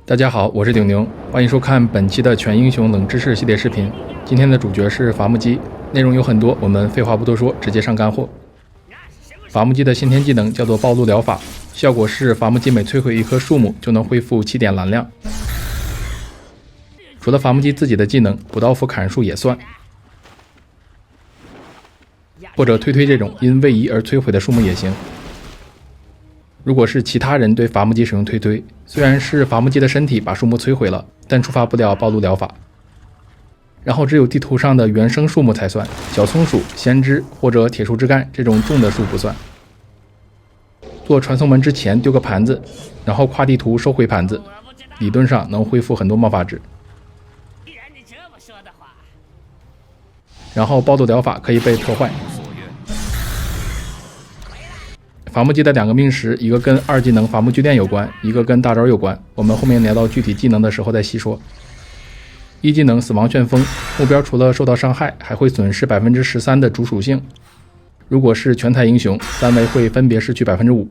大家好，我是顶牛，欢迎收看本期的全英雄冷知识系列视频。今天的主角是伐木机，内容有很多，我们废话不多说，直接上干货。伐木机的先天技能叫做暴露疗法，效果是伐木机每摧毁一棵树木就能恢复7点蓝量。除了伐木机自己的技能，补刀斧砍树也算，或者推这种因位移而摧毁的树木也行。如果是其他人对伐木机使用推，虽然是伐木机的身体把树木摧毁了，但触发不了暴露疗法。然后只有地图上的原生树木才算，小松鼠、先知或者铁树枝干这种重的树不算。做传送门之前丢个盘子，然后跨地图收回盘子，理论上能恢复很多魔法值。然后暴露疗法可以被破坏。伐木机的2个命石，一个跟2技能伐木巨炼有关，一个跟大招有关，我们后面聊到具体技能的时候再细说。1技能死亡旋风，目标除了受到伤害，还会损失 13% 的主属性。如果是全台英雄，3维会分别失去 5%。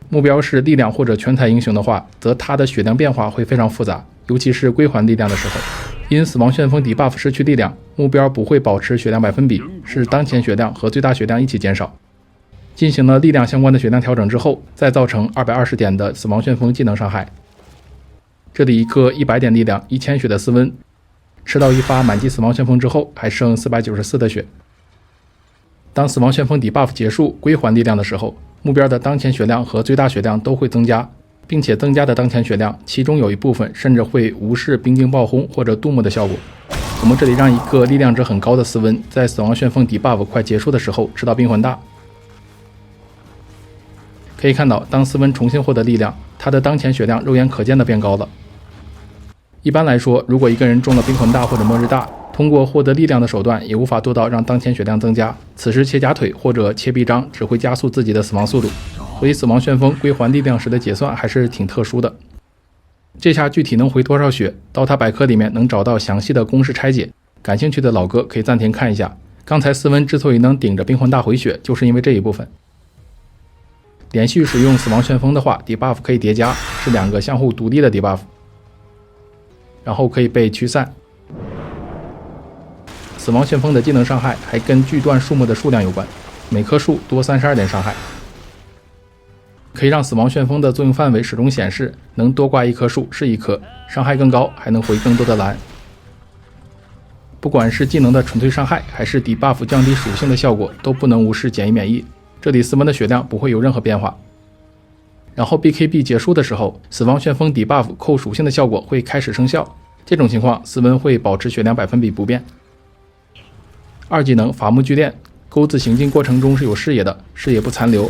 目标是力量或者全台英雄的话，则他的血量变化会非常复杂，尤其是归还力量的时候。因死亡旋风 debuff 失去力量，目标不会保持血量百分比，是当前血量和最大血量一起减少。进行了力量相关的血量调整之后，再造成220点的死亡旋风技能伤害。这里一个100点力量、1000血的斯温，吃到一发满级死亡旋风之后，还剩494的血。当死亡旋风 debuff 结束归还力量的时候，目标的当前血量和最大血量都会增加，并且增加的当前血量，其中有一部分甚至会无视冰晶暴轰或者杜牧的效果。我们这里让一个力量值很高的斯温，在死亡旋风 debuff 快结束的时候吃到冰魂大。可以看到，当斯温重新获得力量，他的当前血量肉眼可见的变高了。一般来说，如果一个人中了冰魂大或者末日大，通过获得力量的手段也无法做到让当前血量增加，此时切假腿或者切臂章只会加速自己的死亡速度，所以死亡旋风归还力量时的结算还是挺特殊的。这下具体能回多少血，刀塔百科里面能找到详细的公式拆解，感兴趣的老哥可以暂停看一下。刚才斯温之所以能顶着冰魂大回血，就是因为这一部分。连续使用死亡旋风的话， debuff 可以叠加，是2个相互独立的 debuff， 然后可以被驱散。死亡旋风的技能伤害还跟锯断树木的数量有关，每棵树多32点伤害，可以让死亡旋风的作用范围始终显示，能多挂一棵树是一棵，伤害更高，还能回更多的蓝。不管是技能的纯粹伤害，还是 debuff 降低属性的效果，都不能无视减一免疫。这里斯温的血量不会有任何变化。然后 BKB 结束的时候，死亡旋风 debuff 扣属性的效果会开始生效，这种情况斯温会保持血量百分比不变。2技能伐木巨炼，钩子行进过程中是有视野的，视野不残留。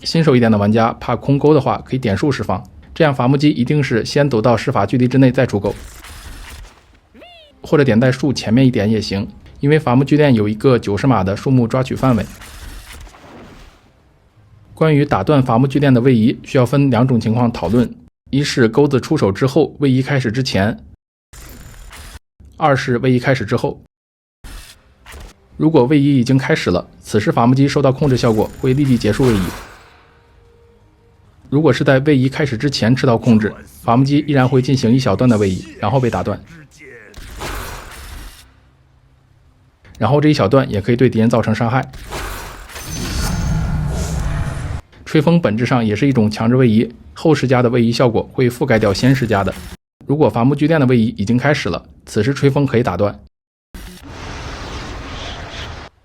新手一点的玩家怕空钩的话，可以点数释放，这样伐木机一定是先走到施法距离之内再出钩，或者点在树前面一点也行，因为伐木巨炼有一个90码的树木抓取范围。关于打断伐木巨炼的位移，需要分2种情况讨论：一是钩子出手之后位移开始之前，2是位移开始之后。如果位移已经开始了，此时伐木机受到控制效果会立即结束位移。如果是在位移开始之前吃到控制，伐木机依然会进行一小段的位移，然后被打断。然后这一小段也可以对敌人造成伤害。吹风本质上也是一种强制位移，后施加的位移效果会覆盖掉先施加的。如果伐木巨炼的位移已经开始了，此时吹风可以打断。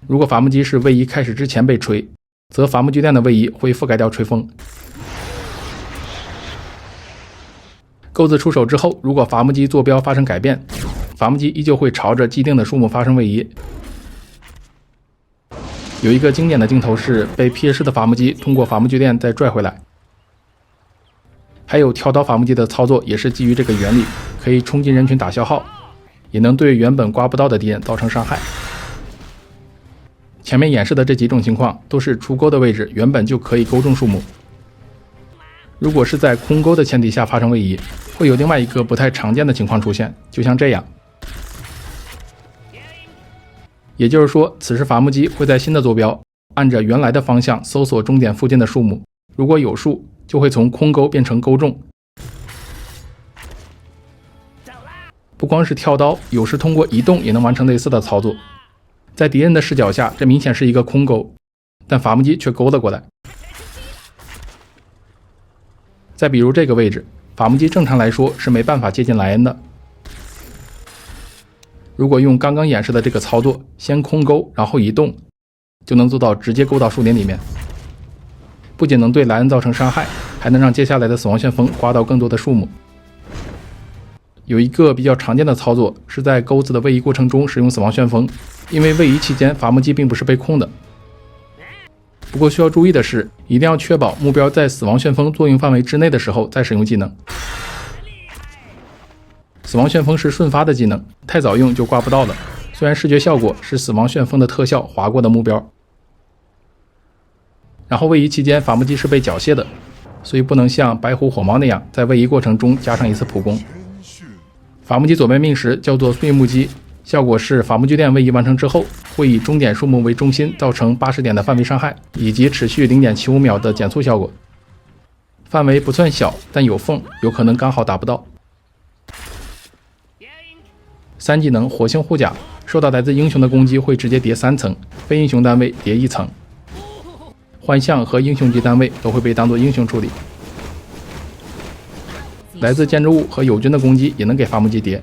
如果伐木机是位移开始之前被吹，则伐木巨炼的位移会覆盖掉吹风。钩子出手之后，如果伐木机坐标发生改变，伐木机依旧会朝着既定的树木发生位移。有一个经典的镜头是被劈尸的伐木机通过伐木巨炼再拽回来。还有跳刀伐木机的操作也是基于这个原理，可以冲进人群打消耗，也能对原本刮不到的敌人造成伤害。前面演示的这几种情况都是出钩的位置原本就可以勾中树木。如果是在空钩的前提下发生位移，会有另外一个不太常见的情况出现，就像这样。也就是说，此时伐木机会在新的坐标按着原来的方向搜索终点附近的树木，如果有树，就会从空钩变成钩中，不光是跳刀，有时通过移动也能完成类似的操作。在敌人的视角下，这明显是一个空勾，但伐木机却勾了过来。再比如这个位置，伐木机正常来说是没办法接近莱恩的。如果用刚刚演示的这个操作，先空勾，然后移动，就能做到直接勾到树林里面。不仅能对莱恩造成伤害，还能让接下来的死亡旋风刮到更多的树木。有一个比较常见的操作是在钩子的位移过程中使用死亡旋风，因为位移期间伐木机并不是被控的。不过需要注意的是，一定要确保目标在死亡旋风作用范围之内的时候再使用技能。死亡旋风是瞬发的技能，太早用就刮不到了。虽然视觉效果是死亡旋风的特效划过的目标，然后位移期间伐木机是被缴械的，所以不能像白虎火猫那样在位移过程中加上一次普攻。伐木机左边命时叫做碎木机，效果是伐木据点位移完成之后，会以终点数目为中心，造成80点的范围伤害，以及持续 0.75 秒的减速效果。范围不算小，但有缝，有可能刚好达不到。3技能火星护甲，受到来自英雄的攻击会直接叠3层，非英雄单位叠1层。幻象和英雄级单位都会被当作英雄处理。来自建筑物和友军的攻击也能给伐木机叠。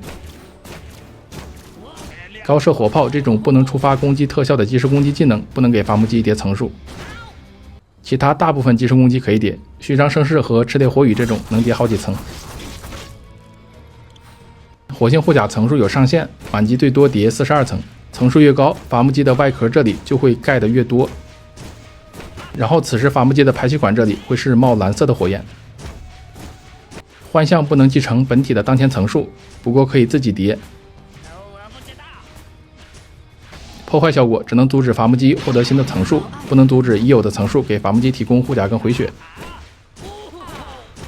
高射火炮这种不能触发攻击特效的即时攻击技能不能给伐木机叠层数，其他大部分即时攻击可以叠，虚张声势和炽烈火雨这种能叠好几层。火星护甲层数有上限，满级最多叠42层，层数越高，伐木机的外壳这里就会盖得越多。然后此时伐木机的排气管这里会是冒蓝色的火焰。幻象不能继承本体的当前层数，不过可以自己叠。破坏效果只能阻止伐木机获得新的层数，不能阻止已有的层数给伐木机提供护甲跟回血。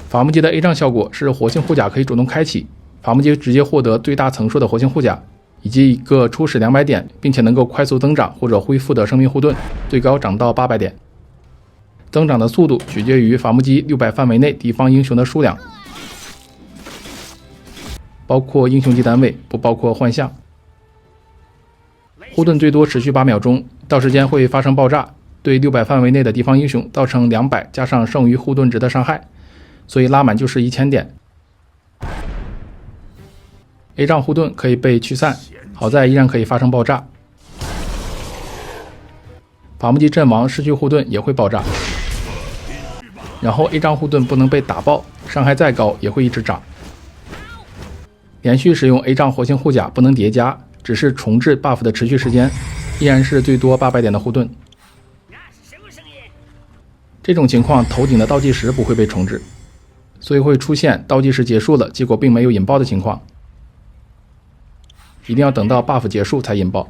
伐木机的 A 杖效果是火星护甲可以主动开启，伐木机直接获得最大层数的火星护甲，以及一个初始200点并且能够快速增长或者恢复的生命护盾，最高涨到800点。增长的速度取决于伐木机600范围内敌方英雄的数量，包括英雄级单位，不包括幻象。护盾最多持续8秒钟，到时间会发生爆炸，对600范围内的敌方英雄造成200加上剩余护盾值的伤害，所以拉满就是1000点。A 杖护盾可以被驱散，好在依然可以发生爆炸。伐木机阵亡失去护盾也会爆炸，然后 A 杖护盾不能被打爆，伤害再高也会一直涨。连续使用 A 杖火星护甲不能叠加，只是重置 buff 的持续时间，依然是最多800点的护盾。这种情况头顶的倒计时不会被重置，所以会出现倒计时结束了，结果并没有引爆的情况。一定要等到 buff 结束才引爆。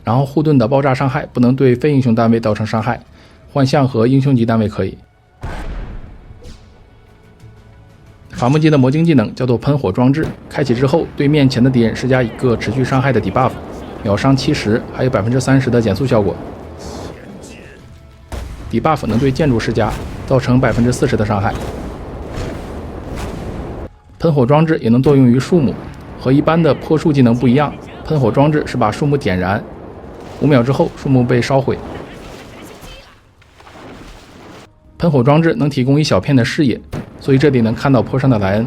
然后护盾的爆炸伤害不能对非英雄单位造成伤害，幻象和英雄级单位可以。伐木机的魔晶技能叫做喷火装置，开启之后对面前的敌人施加一个持续伤害的 debuff， 秒伤70%，还有 30% 的减速效果。debuff 能对建筑施加，造成 40% 的伤害。喷火装置也能作用于树木，和一般的破树技能不一样，喷火装置是把树木点燃，5秒之后树木被烧毁。喷火装置能提供一小片的视野，所以这里能看到坡上的莱恩。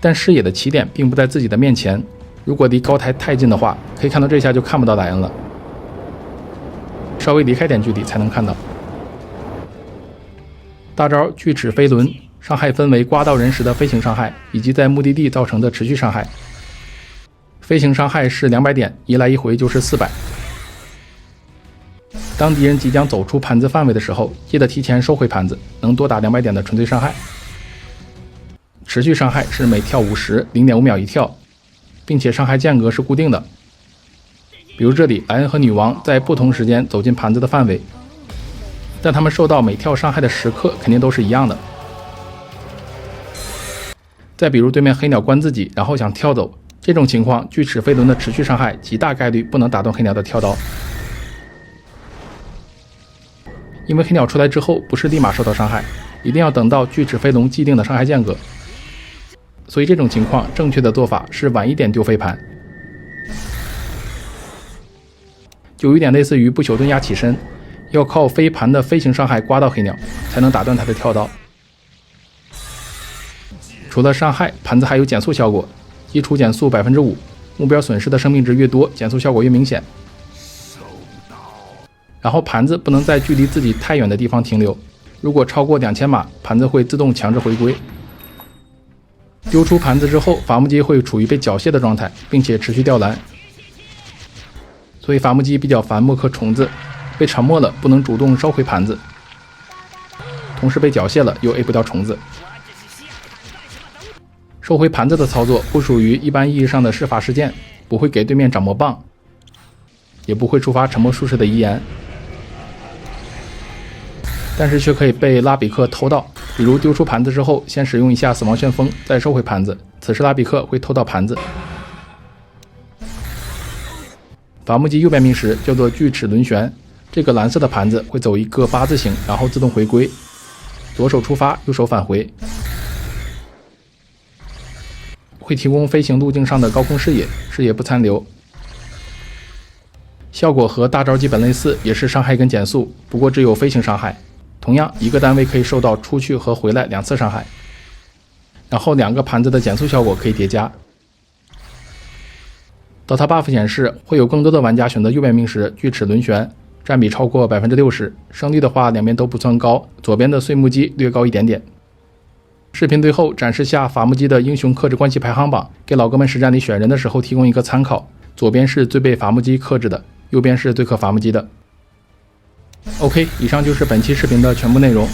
但视野的起点并不在自己的面前，如果离高台太近的话，可以看到这下就看不到莱恩了，稍微离开点距离才能看到。大招锯齿飞轮，伤害分为刮到人时的飞行伤害，以及在目的地造成的持续伤害。飞行伤害是200点，一来一回就是400。当敌人即将走出盘子范围的时候，记得提前收回盘子，能多打200点的纯粹伤害。持续伤害是每跳50 0.5 秒一跳，并且伤害间隔是固定的。比如这里莱恩和女王在不同时间走进盘子的范围，但他们受到每跳伤害的时刻肯定都是一样的。再比如对面黑鸟关自己，然后想跳走，这种情况锯齿飞轮的持续伤害极大概率不能打断黑鸟的跳刀，因为黑鸟出来之后不是立马受到伤害，一定要等到锯齿飞龙既定的伤害间隔。所以这种情况正确的做法是晚一点丢飞盘，就有点类似于不朽盾压起身，要靠飞盘的飞行伤害刮到黑鸟，才能打断它的跳刀。除了伤害，盘子还有减速效果，基础减速 5%， 目标损失的生命值越多，减速效果越明显。然后盘子不能在距离自己太远的地方停留，如果超过2000码，盘子会自动强制回归。丢出盘子之后，伐木机会处于被缴械的状态，并且持续吊蓝。所以伐木机比较烦墨克虫子，被沉没了不能主动收回盘子，同时被缴械了又 A 不掉虫子。收回盘子的操作不属于一般意义上的施法事件，不会给对面掌魔棒，也不会触发沉默术士的遗言，但是却可以被拉比克偷到。比如丢出盘子之后，先使用一下死亡旋风，再收回盘子，此时拉比克会偷到盘子。伐木机右边命时叫做锯齿轮旋，这个蓝色的盘子会走一个8字形，然后自动回归，左手出发，右手返回，会提供飞行路径上的高空视野，视野不残留。效果和大招基本类似，也是伤害跟减速，不过只有飞行伤害。同样，一个单位可以受到出去和回来2次伤害，然后2个盘子的减速效果可以叠加。DOTA buff 显示，会有更多的玩家选择右边命时锯齿轮旋，占比超过 60%， 胜率的话两边都不算高，左边的碎木机略高一点点。视频最后展示下伐木机的英雄克制关系排行榜，给老哥们实战里选人的时候提供一个参考，左边是最被伐木机克制的，右边是最克伐木机的。OK， 以上就是本期视频的全部内容。